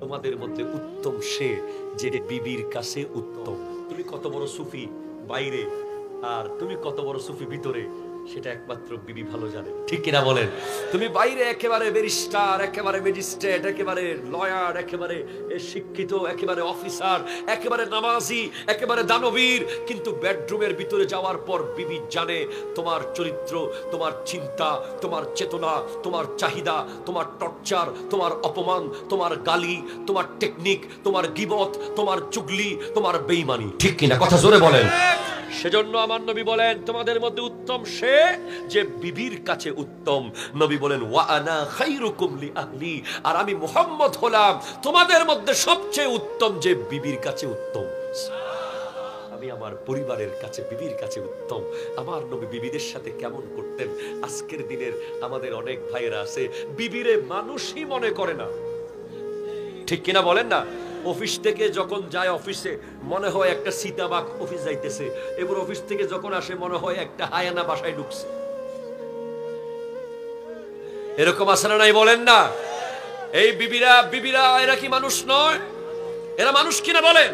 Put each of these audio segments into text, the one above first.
তোমাদের মধ্যে উত্তম সে যে বিবির কাছে উত্তম। তুমি কত বড় সুফি বাইরে আর তুমি কত বড় সুফি ভিতরে, সেটা একমাত্র বিবি ভালো জানে, ঠিক কিনা বলেন? তুমি বাইরে একেবারে ব্যারিস্টার, একেবারে ম্যাজিস্ট্রেট, একেবারে লয়ার, একেবারে শিক্ষিত, একেবারে অফিসার, একেবারে নামাজি, একেবারে দানবীর, কিন্তু বেডরুমের ভিতরে যাওয়ার পর বিবি জানে তোমার চরিত্র, তোমার চিন্তা, তোমার চেতনা, তোমার চাহিদা, তোমার টর্চার, তোমার অপমান, তোমার গালি, তোমার টেকনিক, তোমার গীবত, তোমার চুগলি, তোমার বেঈমানি, ঠিক কিনা? কথা জোরে বলেন। সেজন্য আমার নবী বলেন তোমাদের মধ্যে উত্তম সে যে বিবির কাছে উত্তম। নবী বলেন ওয়া আনা খায়রুকুম লি আহলি, আর আমি মুহাম্মদ হলাম তোমাদের মধ্যে সবচেয়ে উত্তম যে বিবির কাছে উত্তম। আমি আমার পরিবারের কাছে বিবির কাছে উত্তম। আমার নবী বিবিদের সাথে কেমন করতেন? আজকের দিনের আমাদের অনেক ভাইয়েরা আছে বিবিরে মানুষই মনে করে না, ঠিক কিনা বলেন না? অফিস থেকে যখন যায় অফিসে মনে হয় একটা সীতাবাঘ অফিস যাইতেছে, এবার অফিস থেকে যখন আসে মনে হয় একটা হায়ানা বাসায় ঢুকছে। এরকম আছে না নাই বলেন না? এই বিবিরা এরা কি মানুষ নয়? এরা মানুষ কিনা বলেন?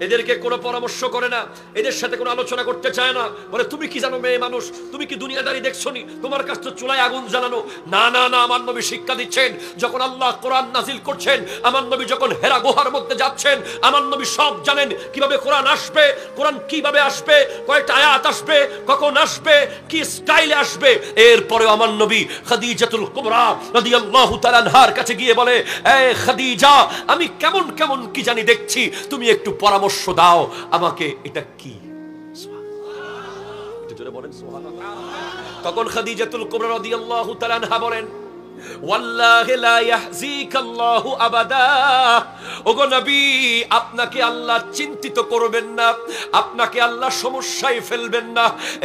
এদেরকে কোনো পরামর্শ করে না, এদের সাথে কোনো আলোচনা করতে চায় না। বলে তুমি কি জানো মেয়ে মানুষ, তুমি কি দুনিয়াদারি দেখছনি, তোমার কাছে তো চুলায় আগুন জ্বালানো। না না না, আমার নবী শিক্ষা দিচ্ছেন। যখন আল্লাহ কোরআন নাজিল করছেন, আমার নবী যখন হেরা গুহার মধ্যে যাচ্ছেন, আমার নবী সব জানেন কিভাবে কোরআন আসবে, কোরআন কিভাবে আসবে, কয়টা আয়াত আসবে, কখন আসবে, কি স্টাইলে আসবে। এরপরে আমার নবী খাদিজাতুল কুবরা রাদিয়াল্লাহু তাআলা আনহার কাছে গিয়ে বলে, এ খাদিজা, আমি কেমন কেমন কি জানি দেখছি, তুমি একটু পরামর্শ দাও আমাকে, এটা কি? একটু জোরে বলেন সুবহানাল্লাহ। তখন খাদিজাতুল কুবরা রাদিয়াল্লাহু তাআলা আনহা বলেন, ওয়াল্লাহি লা ইয়াহজিকাল্লাহু আবাদা। ওগো নবী, আপনাকে আল্লাহ চিন্তিত করবেন না, আপনাকে আল্লাহ সমস্যায় ফেলবেন না।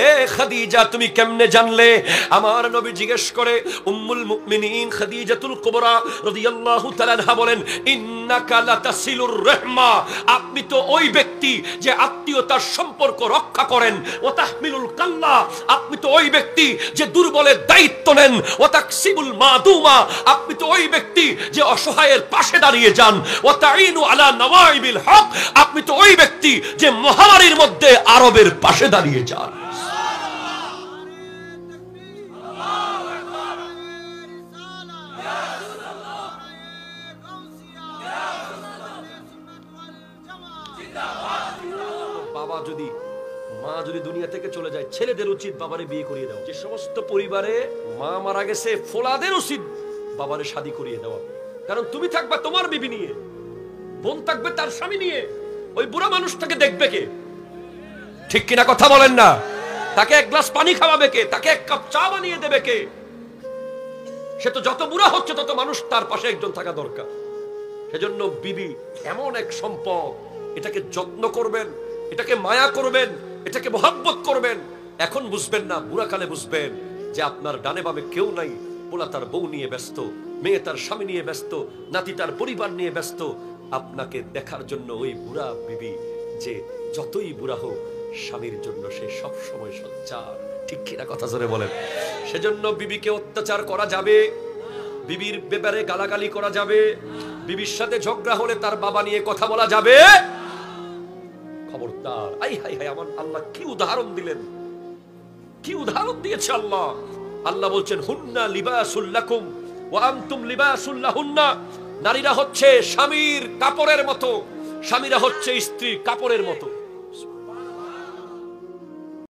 এ খাদিজা, তুমি কেমনে জানলে? আমার নবী জিজ্ঞেস করে। উম্মুল মুমিনিন খাদিজাতুল কুবরা রাদিয়াল্লাহু তাআলা আনহা বলেন, ইন্নাকা লাতাসিলুর রাহমা, আপনি তো ওই ব্যক্তি যে আত্মীয়তার সম্পর্ক রক্ষা করেন। ওয়া তাহমিলুল কাল্লা, আপনি তো ওই ব্যক্তি যে দুর্বলের দায়িত্ব নেন। ওয়া তাকসিবুল মাদুমা, আপনি তো ওই ব্যক্তি যে অসহায়ের পাশে দাঁড়িয়ে যান। ওয়া তাঈনু আলা নওয়াইবিল হক, আপনি তো ওই ব্যক্তি যে মহামারীর মধ্যে আরবের পাশে দাঁড়িয়ে যান। বাবা যদি মা যদি দুনিয়া থেকে চলে যায়, ছেলেদের উচিত বাবারে বিয়ে করিয়ে দেওয়া। যে সমস্ত পরিবারে মা মারা গেছে, ফোলাদের উচিত বাবারে শাদী করিয়ে দেওয়া। কারণ তুমি থাকবা তোমার বিবি নিয়ে, বোন থাকবে তার স্বামী নিয়ে, ওই বুড়া মানুষটাকে দেখবে কে? ঠিক কিনা কথা বলেন না? তাকে এক গ্লাস পানি খাওয়াবে কে? তাকে এক কাপ চা বানিয়ে দেবে কে? সে তো যত বুড়া হচ্ছে তত মানুষ তার পাশে একজন থাকা দরকার। সেজন্য বিবি এমন এক সম্পদ, এটাকে যত্ন করবেন, এটাকে মায়া করবেন, এটাকে মোহাব্বত করবেন। এখন বুঝবেন না, বুড়াকালে বুঝবেন যে আপনার ডানে বামে কেউ নাই। পোলা তার বউ নিয়ে ব্যস্ত, মেয়ে তার স্বামী নিয়ে ব্যস্ত, নাতি তার পরিবার নিয়ে ব্যস্ত। আপনাকে দেখার জন্য ওই বুড়া বিবি যে যতই বুড়া হোক, স্বামীর জন্য সে সব সময় সোচ্চার, ঠিক কিনা কথা জোরে বলেন? সেজন্য বিবিকে অত্যাচার করা যাবে, বিবির ব্যাপারে গালাগালি করা যাবে, বিবির সাথে ঝগড়া হলে তার বাবা নিয়ে কথা বলা যাবে। খবরদার! আই হাই হাই, আমার আল্লাহ কি উদাহরণ দিলেন, কি উদাহরণ দিয়েছে আল্লাহ। আল্লাহ বলছেন, হুন্না লিবাসুল লাকুম ওয়া আনতুম লিবাসুল লাহুন্না। নারীরা হচ্ছে স্বামীর কাপড়ের মতো, স্বামীরা হচ্ছে স্ত্রীর কাপড়ের মতো।